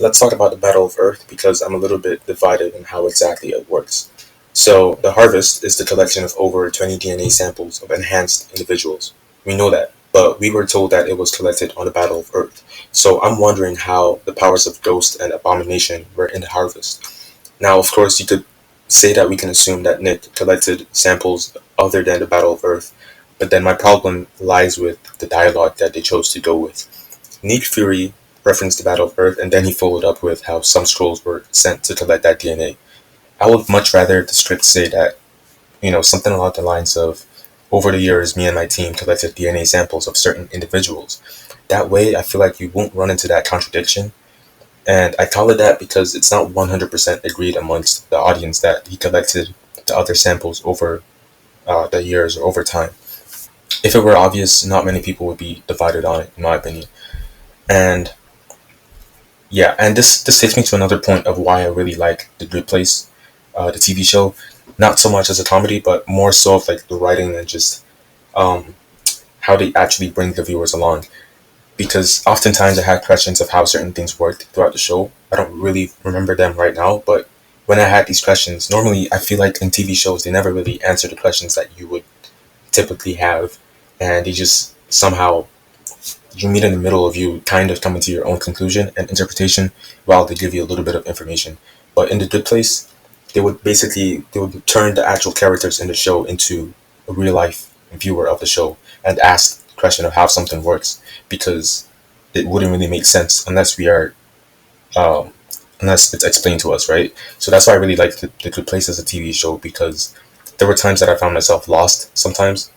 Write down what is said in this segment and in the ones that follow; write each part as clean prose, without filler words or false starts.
let's talk about the Battle of Earth because I'm a little bit divided on how exactly it works. So, the harvest is the collection of over 20 DNA samples of enhanced individuals. We know that, but we were told that it was collected on the Battle of Earth. So, I'm wondering how the powers of Ghost and Abomination were in the harvest. Now, of course, you could say that we can assume that Nick collected samples other than the Battle of Earth, but then my problem lies with the dialogue that they chose to go with. Nick Fury referenced the Battle of Earth, and then he followed up with how some scrolls were sent to collect that DNA. I would much rather the script say that, something along the lines of, over the years, me and my team collected DNA samples of certain individuals. That way, I feel like you won't run into that contradiction. And I call it that because it's not 100% agreed amongst the audience that he collected the other samples over the years or over time. If it were obvious, not many people would be divided on it, in my opinion. And yeah, and this takes me to another point of why I really like The Good Place, the TV show. Not so much as a comedy, but more so of like the writing and just um, how they actually bring the viewers along. Because oftentimes I had questions of how certain things worked throughout the show. I don't really remember them right now, but when I had these questions, normally I feel like in TV shows they never really answer the questions that you would typically have, and they just somehow you meet in the middle of you kind of coming to your own conclusion and interpretation while they give you a little bit of information. But in The Good Place, they would turn the actual characters in the show into a real life viewer of the show and ask the question of how something works, because it wouldn't really make sense um, unless it's explained to us, right? So that's why I really like the Good Place as a TV show, because there were times that I found myself lost sometimes,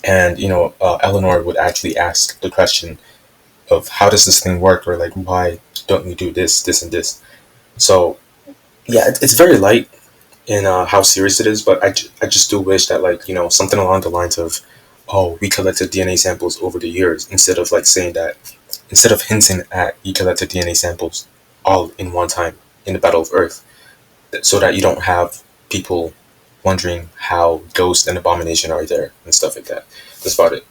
and Eleanor would actually ask the question of how does this thing work, or like why don't we do this and this. So yeah, it's very light in how serious it is, but I just do wish that, like, something along the lines of, oh, we collected DNA samples over the years, instead of like saying that, instead of hinting at you collected DNA samples all in one time in the Battle of Earth, so that you don't have people wondering how Ghost and Abomination are there and stuff like that. That's about it.